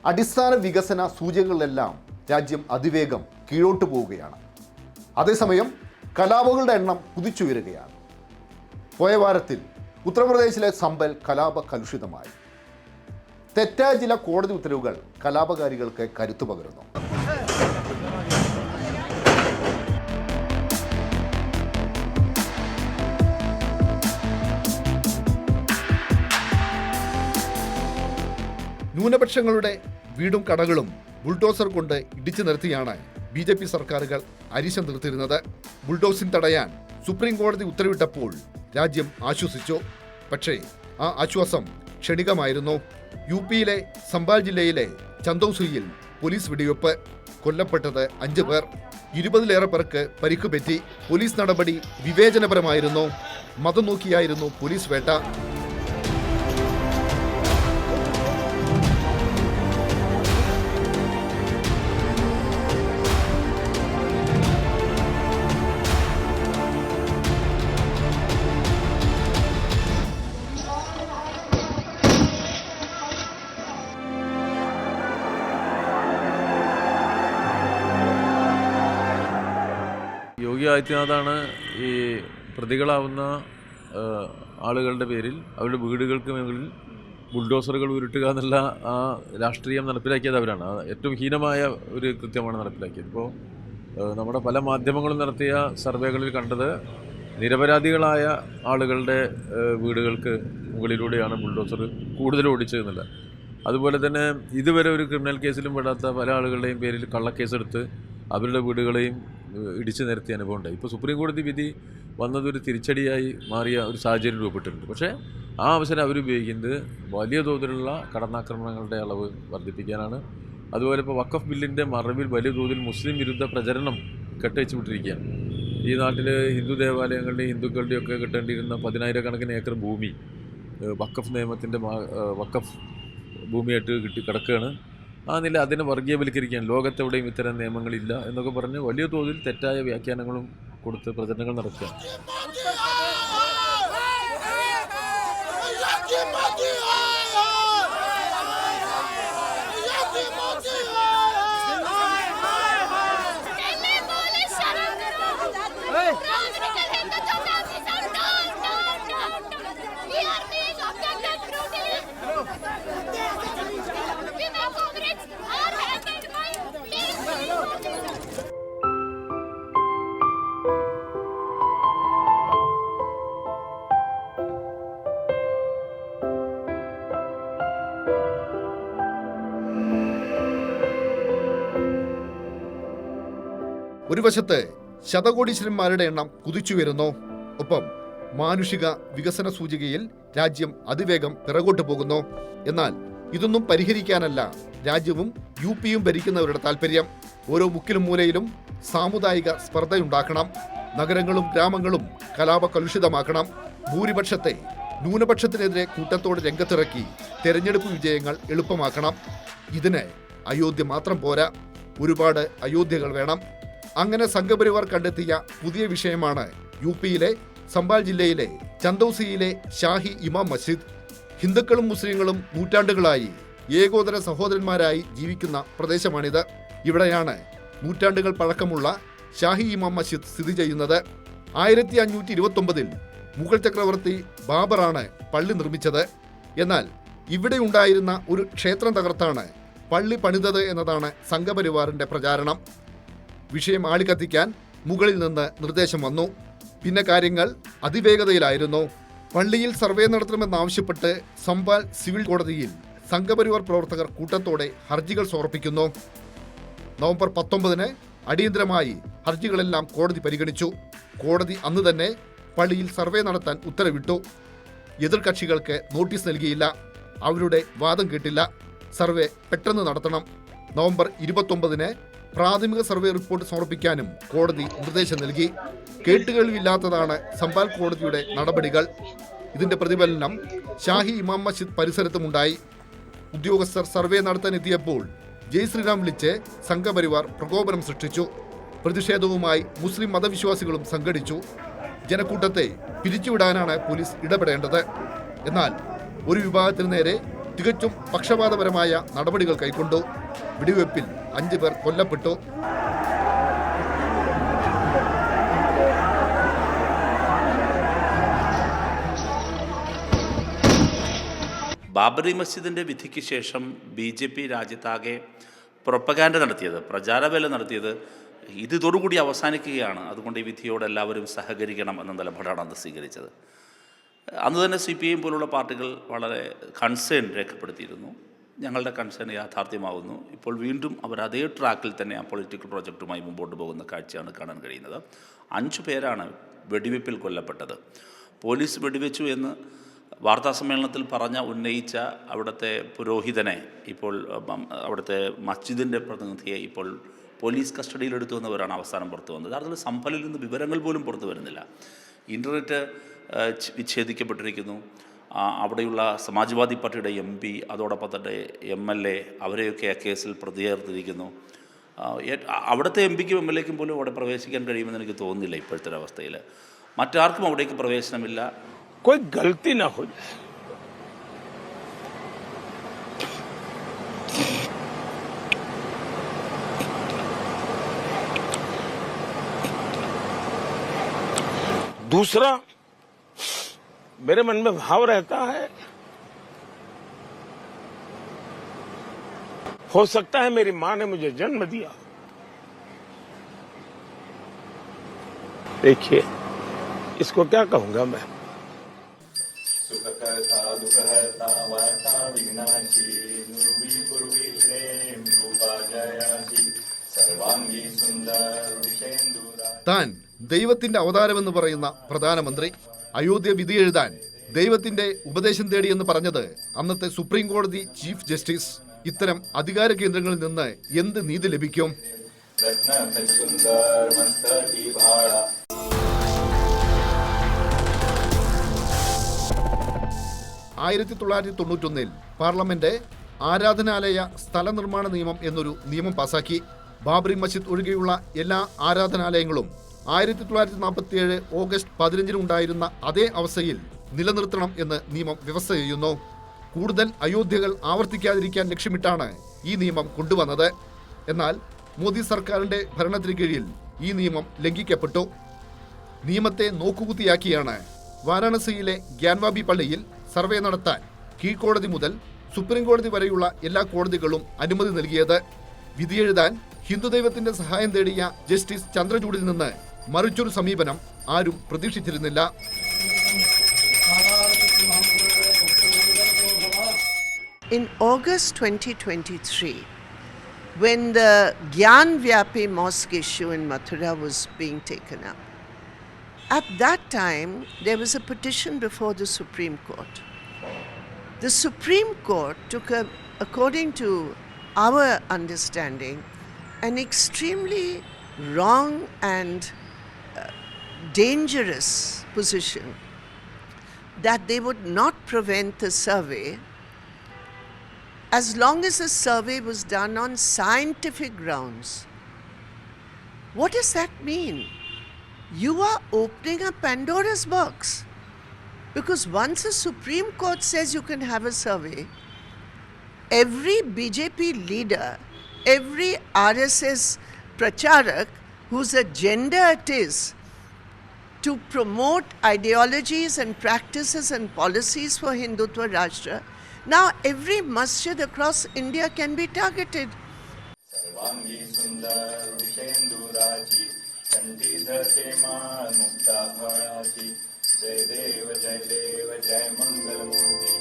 അടിസ്ഥാന വികസന സൂചകങ്ങളിലെല്ലാം രാജ്യം അതിവേഗം കീഴോട്ട് പോവുകയാണ്. അതേസമയം കലാപങ്ങളുടെ എണ്ണം കുതിച്ചുയരുകയാണ്. പോയ വാരത്തിൽ ഉത്തർപ്രദേശിലെ സംഭൽ കലാപ കലുഷിതമായി. തെറ്റായ ചില കോടതി ഉത്തരവുകൾ കലാപകാരികൾക്ക് കരുത്തു പകരുന്നു. ന്യൂനപക്ഷങ്ങളുടെ വീടും കടകളും ബുൾഡോസർ കൊണ്ട് ഇടിച്ചു നിരത്തിയാണ് BJP സർക്കാരുകൾ അരിശം തീർത്തിരുന്നത്. ബുൾഡോസിംഗ് തടയാൻ സുപ്രീം കോടതി ഉത്തരവിട്ടപ്പോൾ രാജ്യം ആശ്വസിച്ചു. പക്ഷേ ആ ആശ്വാസം ക്ഷണികമായിരുന്നു. UPയിലെ സംബാൽ ജില്ലയിലെ ചന്ദൌസിയിൽ പോലീസ് വെടിവെപ്പ്. കൊല്ലപ്പെട്ടത് 5 പേർ, 20-ലേറെ പേർക്ക് പരിക്ക് പറ്റി. പോലീസ് നടപടി വിവേചനപരമായിരുന്നു. മതം നോക്കിയായിരുന്നു പോലീസ് വേട്ട. യോഗി ആദിത്യനാഥാണ് ഈ പ്രതികളാവുന്ന ആളുകളുടെ പേരിൽ അവരുടെ വീടുകൾക്ക് മുകളിൽ ബുൾഡോസറുകൾ ഉരുട്ടുക എന്നുള്ള ആ രാഷ്ട്രീയം നടപ്പിലാക്കിയത് അവരാണ്. ഏറ്റവും ഹീനമായ ഒരു കൃത്യമാണ് നടപ്പിലാക്കിയത്. ഇപ്പോൾ നമ്മുടെ പല മാധ്യമങ്ങളും നടത്തിയ സർവേകളിൽ കണ്ടത് നിരപരാധികളായ ആളുകളുടെ വീടുകൾക്ക് മുകളിലൂടെയാണ് ബുൾഡോസർ കൂടുതൽ ഓടിച്ചതെന്നില്ല. അതുപോലെ തന്നെ ഇതുവരെ ഒരു ക്രിമിനൽ കേസിലും പെടാത്ത പല ആളുകളുടെയും പേരിൽ കള്ളക്കേസെടുത്ത് അവരുടെ വീടുകളെയും ഇടിച്ചു നിരത്തിയ അനുഭവം ഉണ്ടായി. ഇപ്പോൾ സുപ്രീം കോടതി വിധി വന്നതൊരു തിരിച്ചടിയായി മാറിയ ഒരു സാഹചര്യം രൂപപ്പെട്ടിട്ടുണ്ട്. പക്ഷേ ആ അവസരം അവരുപയോഗിക്കുന്നത് വലിയ തോതിലുള്ള കടന്നാക്രമണങ്ങളുടെ അളവ് വർദ്ധിപ്പിക്കാനാണ്. അതുപോലെ ഇപ്പോൾ വഖഫ് ബില്ലിൻ്റെ മറവിൽ വലിയ തോതിൽ മുസ്ലിം വിരുദ്ധ പ്രചരണം കെട്ടവെച്ച് വിട്ടിരിക്കുകയാണ്. ഈ നാട്ടിൽ ഹിന്ദു ദേവാലയങ്ങളുടെയും ഹിന്ദുക്കളുടെയൊക്കെ കിട്ടേണ്ടിയിരുന്ന 10,000-കണക്കിന് ഏക്കർ ഭൂമി വഖഫ് നിയമത്തിൻ്റെ വഖഫ് ഭൂമിയായിട്ട് കിടക്കുകയാണ്. ആ നില അതിനെ വർഗീയവൽക്കരിക്കാൻ ലോകത്തെവിടെയും ഇത്തരം നിയമങ്ങളില്ല എന്നൊക്കെ പറഞ്ഞ് വലിയ തോതിൽ തെറ്റായ വ്യാഖ്യാനങ്ങളും കൊടുത്ത് പ്രചരണങ്ങൾ നടക്കുകയാണ്. ഒരു വശത്ത് ശതകോടീശ്വരന്മാരുടെ എണ്ണം കുതിച്ചുയരുന്നു. ഒപ്പം മാനുഷിക വികസന സൂചികയിൽ രാജ്യം അതിവേഗം പിറകോട്ട് പോകുന്നു. എന്നാൽ ഇതൊന്നും പരിഹരിക്കാനല്ല രാജ്യവും UPയും ഭരിക്കുന്നവരുടെ താല്പര്യം. ഓരോ മുക്കിലും മൂലയിലും സാമുദായിക സ്പർദ്ധയുണ്ടാക്കണം. നഗരങ്ങളും ഗ്രാമങ്ങളും കലാപ കലുഷിതമാക്കണം. ഭൂരിപക്ഷത്തെ ന്യൂനപക്ഷത്തിനെതിരെ കൂട്ടത്തോടെ രംഗത്തിറക്കി തെരഞ്ഞെടുപ്പ് വിജയങ്ങൾ എളുപ്പമാക്കണം. ഇതിന് അയോധ്യ മാത്രം പോരാ, ഒരുപാട് അയോധ്യകൾ വേണം. അങ്ങനെ സംഘപരിവാർ കണ്ടെത്തിയ പുതിയ വിഷയമാണ് UPയിലെ സംബാൽ ജില്ലയിലെ ചന്ദൌസിയിലെ ഷാഹി ഇമാം മസ്ജിദ്. ഹിന്ദുക്കളും മുസ്ലിങ്ങളും നൂറ്റാണ്ടുകളായി ഏകോദര സഹോദരന്മാരായി ജീവിക്കുന്ന പ്രദേശമാണിത്. ഇവിടെയാണ് നൂറ്റാണ്ടുകൾ പഴക്കമുള്ള ഷാഹി ഇമാം മസ്ജിദ് സ്ഥിതി ചെയ്യുന്നത്. 1529-ൽ മുഗൾ ചക്രവർത്തി ബാബറാണ് പള്ളി നിർമ്മിച്ചത്. എന്നാൽ ഇവിടെ ഉണ്ടായിരുന്ന ഒരു ക്ഷേത്രം തകർത്താണ് പള്ളി പണിതത് എന്നതാണ് സംഘപരിവാറിന്റെ പ്രചാരണം. വിഷയം ആളിക്കത്തിക്കാൻ മുകളിൽ നിന്ന് നിർദ്ദേശം വന്നു. പിന്നെ കാര്യങ്ങൾ അതിവേഗതയിലായിരുന്നു. പള്ളിയിൽ സർവേ നടത്തണമെന്നാവശ്യപ്പെട്ട് സംബാൽ സിവിൽ കോടതിയിൽ സംഘപരിവാർ പ്രവർത്തകർ കൂട്ടത്തോടെ ഹർജികൾ സമർപ്പിക്കുന്നു. നവംബർ 19-ന് അടിയന്തരമായി ഹർജികളെല്ലാം കോടതി പരിഗണിച്ചു. കോടതി അന്ന് തന്നെ പള്ളിയിൽ സർവേ നടത്താൻ ഉത്തരവിട്ടു. എതിർകക്ഷികൾക്ക് നോട്ടീസ് നൽകിയില്ല. അവരുടെ വാദം കേട്ടില്ല. സർവേ പെട്ടെന്ന് നടത്തണം. നവംബർ 29-ന് പ്രാഥമിക സർവേ റിപ്പോർട്ട് സമർപ്പിക്കാനും കോടതി നിർദ്ദേശം നൽകി. കേട്ടുകേൾവില്ലാത്തതാണ് സംബാൽ കോടതിയുടെ നടപടികൾ. ഇതിന്റെ പ്രതിഫലനം ഷാഹി ഇമാം മസ്ജിദ് പരിസരത്തുമുണ്ടായി. ഉദ്യോഗസ്ഥർ സർവേ നടത്താനെത്തിയപ്പോൾ ജയ് ശ്രീറാം വിളിച്ച് സംഘപരിവാർ പ്രകോപനം സൃഷ്ടിച്ചു. പ്രതിഷേധവുമായി മുസ്ലിം മതവിശ്വാസികളും സംഘടിച്ചു. ജനക്കൂട്ടത്തെ പിരിച്ചുവിടാനാണ് പോലീസ് ഇടപെടേണ്ടത്. എന്നാൽ ഒരു വിഭാഗത്തിന് നേരെ തികച്ചും പക്ഷപാതപരമായ നടപടികൾ കൈക്കൊണ്ടു. വെടിവെപ്പിൽ 5 പേർ കൊല്ലപ്പെട്ടു. ബാബറി മസ്ജിദിൻ്റെ വിധിക്ക് ശേഷം BJP രാജ്യത്താകെ പ്രൊപ്പഗാൻഡ നടത്തിയത്, പ്രചാരവേല നടത്തിയത് ഇതോടുകൂടി അവസാനിക്കുകയാണ്, അതുകൊണ്ട് ഈ വിധിയോട് എല്ലാവരും സഹകരിക്കണം എന്ന നിലപാടാണ് അന്ന് സ്വീകരിച്ചത്. അന്ന് തന്നെ CPIM പോലുള്ള പാർട്ടികൾ വളരെ കൺസേൺ രേഖപ്പെടുത്തിയിരുന്നു. ഞങ്ങളുടെ കൺസേൺ യാഥാർത്ഥ്യമാവുന്നു. ഇപ്പോൾ വീണ്ടും അവർ അതേ ട്രാക്കിൽ തന്നെ ആ പൊളിറ്റിക്കൽ പ്രോജക്റ്റുമായി മുമ്പോട്ട് പോകുന്ന കാഴ്ചയാണ് കാണാൻ കഴിയുന്നത്. 5 പേരാണ് വെടിവെപ്പിൽ കൊല്ലപ്പെട്ടത്. പോലീസ് വെടിവെച്ചു എന്ന് വാർത്താസമ്മേളനത്തിൽ ഉന്നയിച്ച അവിടുത്തെ പുരോഹിതനെ, ഇപ്പോൾ അവിടുത്തെ മസ്ജിദിൻ്റെ പ്രതിനിധിയെ ഇപ്പോൾ പോലീസ് കസ്റ്റഡിയിലെടുത്തു എന്നവരാണ് അവസാനം പുറത്തു വന്നത്. അതിൽ സംഭലിൽ നിന്ന് വിവരങ്ങൾ പോലും പുറത്തു വരുന്നില്ല. ഇൻ്റർനെറ്റ് വിച്ഛേദിക്കപ്പെട്ടിരിക്കുന്നു. അവിടെയുള്ള സമാജ്വാദി പാർട്ടിയുടെ MP, അതോടൊപ്പം തന്നെ MLA, അവരെയൊക്കെ ആ കേസിൽ പ്രതിയേർത്തിരിക്കുന്നു. അവിടുത്തെ MPക്കും MLAക്കും പോലും അവിടെ പ്രവേശിക്കാൻ കഴിയുമെന്ന് എനിക്ക് തോന്നുന്നില്ല ഇപ്പോഴത്തെ അവസ്ഥയിൽ. മറ്റാർക്കും അവിടേക്ക് പ്രവേശനമില്ല. कोई गलती ना हो जाए, दूसरा मेरे मन में भाव रहता है, हो सकता है मेरी मां ने मुझे जन्म दिया. देखिए, इसको क्या कहूंगा मैं. सुखकर्ता दुःखहर्ता वार्ता विघ्नाची नुर्वी पूर्वी प्रेम रूपा जयाची सर्वांगी सुंदर विषेन्दुरा. താൻ ദൈവത്തിന്റെ അവതാരമെന്ന് പറയുന്ന പ്രധാനമന്ത്രി അയോധ്യ വിധി എഴുതാൻ ദൈവത്തിന്റെ ഉപദേശം തേടിയെന്ന് പറഞ്ഞത് അന്നത്തെ സുപ്രീം കോടതി ചീഫ് ജസ്റ്റിസ്. ഇത്തരം അധികാര കേന്ദ്രങ്ങളിൽ നിന്ന് എന്ത് നീതി ലഭിക്കും? रत्न सुंदर मस्तकी भाळा. 1991 പാർലമെന്റ് ആരാധനാലയ സ്ഥല നിർമ്മാണ നിയമം എന്നൊരു നിയമം പാസാക്കി. ബാബറി മസ്ജിദ് ഒഴികെയുള്ള എല്ലാ ആരാധനാലയങ്ങളും 1947 ഓഗസ്റ്റ് 15 ഉണ്ടായിരുന്ന അതേ അവസ്ഥയിൽ നിലനിർത്തണം എന്ന് നിയമം വ്യവസ്ഥ ചെയ്യുന്നു. കൂടുതൽ അയോധ്യകൾ ആവർത്തിക്കാതിരിക്കാൻ ലക്ഷ്യമിട്ടാണ് ഈ നിയമം കൊണ്ടുവന്നത്. എന്നാൽ മോദി സർക്കാരിന്റെ ഭരണത്തിന് കീഴിൽ ഈ നിയമം ലംഘിക്കപ്പെട്ടു. നിയമത്തെ നോക്കുകുത്തിയാക്കിയാണ് വാരാണസിയിലെ ഗ്യാൻവാബി പള്ളിയിൽ സർവേ നടത്താൻ കീഴ്ക്കോടതി മുതൽ സുപ്രീം കോടതി വരെയുള്ള എല്ലാ കോടതികളും അനുമതി നൽകിയത്. വിധിയെഴുതാൻ ഹിന്ദുദൈവത്തിന്റെ സഹായം തേടിയ ജസ്റ്റിസ് ചന്ദ്രചൂഡിൽ നിന്ന് മറിച്ചൊരു സമീപനം ആരും പ്രതീക്ഷിച്ചിരുന്നില്ല. In August 2023, when the Gyan Vyapi mosque issue in Mathura was being taken up, at that time there was a petition before the Supreme Court. The Supreme Court took, according to our understanding, an extremely wrong and dangerous position that they would not prevent the survey as long as the survey was done on scientific grounds. What does that mean? You are opening a Pandora's box. Because once the Supreme Court says you can have a survey, every BJP leader, every RSS pracharak whose agenda it is to promote ideologies and practices and policies for Hindutva Rashtra, now every masjid across India can be targeted. सर्वांगी सुंदर विषेन्दुराची कंठीधर मान मुक्ता फळाची. जय देव जय मंगलमूर्ती.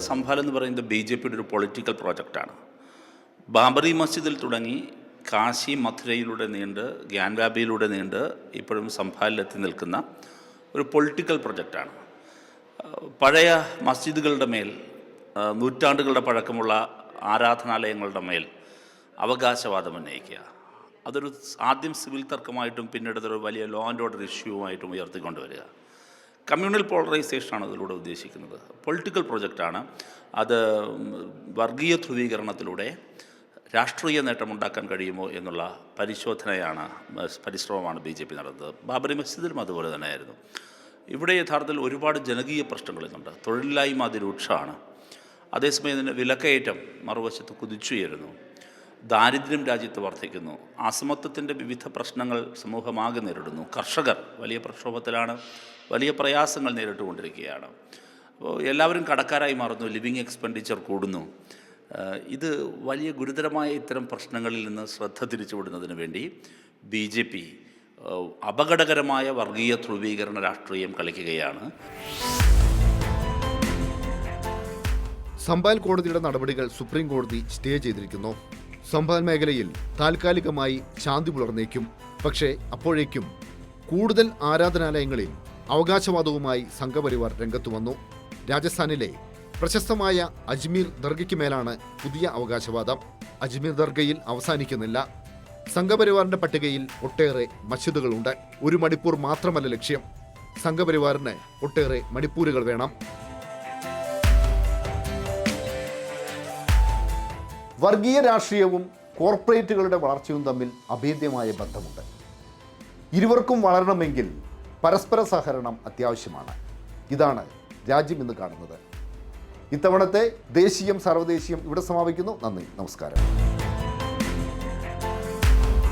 സംഭാൽ എന്ന് പറയുന്നത് BJPയുടെ ഒരു political പ്രോജക്റ്റാണ്. Babri മസ്ജിദിൽ തുടങ്ങി കാശി മഥുരയിലൂടെ നീണ്ട് ഗ്യാൻവാബിയിലൂടെ നീണ്ട് ഇപ്പോഴും സംഭാലിലെത്തി നിൽക്കുന്ന ഒരു പൊളിറ്റിക്കൽ പ്രൊജക്റ്റാണ്. പഴയ മസ്ജിദുകളുടെ മേൽ, നൂറ്റാണ്ടുകളുടെ പഴക്കമുള്ള ആരാധനാലയങ്ങളുടെ മേൽ അവകാശവാദം ഉന്നയിക്കുക. അതൊരു ആദ്യം സിവിൽ തർക്കമായിട്ടും പിന്നീട് അതൊരു വലിയ ലോ ആൻഡ് ഓർഡർ ഇഷ്യൂവുമായിട്ടും ഉയർത്തിക്കൊണ്ടുവരിക. കമ്മ്യൂണൽ പോളറൈസേഷനാണ് അതിലൂടെ ഉദ്ദേശിക്കുന്നത്. പൊളിറ്റിക്കൽ പ്രൊജക്റ്റാണ് അത്. വർഗീയ ധ്രുവീകരണത്തിലൂടെ രാഷ്ട്രീയ നേട്ടമുണ്ടാക്കാൻ കഴിയുമോ എന്നുള്ള പരിശ്രമമാണ് BJP നടത്തുന്നത്. ബാബറി മസ്ജിദിലും അതുപോലെ തന്നെയായിരുന്നു. ഇവിടെ യഥാർത്ഥത്തിൽ ഒരുപാട് ജനകീയ പ്രശ്നങ്ങൾ ഇന്നുണ്ട്. തൊഴിലില്ലായ്മ അതിരൂക്ഷമാണ്. അതേസമയം തന്നെ വിലക്കയറ്റം മറുവശത്ത് കുതിച്ചുയരുന്നു. ദാരിദ്ര്യം രാജ്യത്ത് വർദ്ധിക്കുന്നു. അസമത്വത്തിൻ്റെ വിവിധ പ്രശ്നങ്ങൾ സമൂഹമാകെ നേരിടുന്നു. കർഷകർ വലിയ പ്രക്ഷോഭത്തിലാണ്, വലിയ പ്രയാസങ്ങൾ നേരിട്ടുകൊണ്ടിരിക്കുകയാണ്. അപ്പോൾ എല്ലാവരും കടക്കാരായി മാറുന്നു. ലിവിങ് എക്സ്പെൻഡിച്ചർ കൂടുന്നു. ഇത് വലിയ ഗുരുതരമായ ഇത്തരം പ്രശ്നങ്ങളിൽ നിന്ന് ശ്രദ്ധ തിരിച്ചുവിടുന്നതിന് വേണ്ടി BJP അപകടകരമായ വർഗീയ ധ്രുവീകരണ രാഷ്ട്രീയം കളിക്കുകയാണ്. സംഭാൽ കോടതിയുടെ നടപടികൾ സുപ്രീം കോടതി സ്റ്റേ ചെയ്തിരിക്കുന്നു. സംഭാൽ മേഖലയിൽ താൽക്കാലികമായി ശാന്തി പുലർന്നേക്കും. പക്ഷേ അപ്പോഴേക്കും കൂടുതൽ ആരാധനാലയങ്ങളിൽ അവകാശവാദവുമായി സംഘപരിവാർ രംഗത്തു വന്നു. രാജസ്ഥാനിലെ പ്രശസ്തമായ അജ്മീർ ദർഗയ്ക്ക് മേലാണ് പുതിയ അവകാശവാദം. അജ്മീർ ദർഗയിൽ അവസാനിക്കുന്നില്ല. സംഘപരിവാറിന്റെ പട്ടികയിൽ ഒട്ടേറെ മസ്ജിദുകളുണ്ട്. ഒരു മണിപ്പൂർ മാത്രമല്ല ലക്ഷ്യം. സംഘപരിവാറിന് ഒട്ടേറെ മണിപ്പൂരുകൾ വേണം. വർഗീയ രാഷ്ട്രീയവും കോർപ്പറേറ്റുകളുടെ വളർച്ചയും തമ്മിൽ അഭേദ്യമായ ബന്ധമുണ്ട്. ഇരുവർക്കും വളരണമെങ്കിൽ പരസ്പര സഹകരണം അത്യാവശ്യമാണ്. ഇതാണ് രാജ്യം ഇന്ന് കാണുന്നത്. ഇത്തവണത്തെ ദേശീയം സർവ്വദേശീയം ഇവിടെ സമാപിക്കുന്നു. നന്ദി, നമസ്കാരം.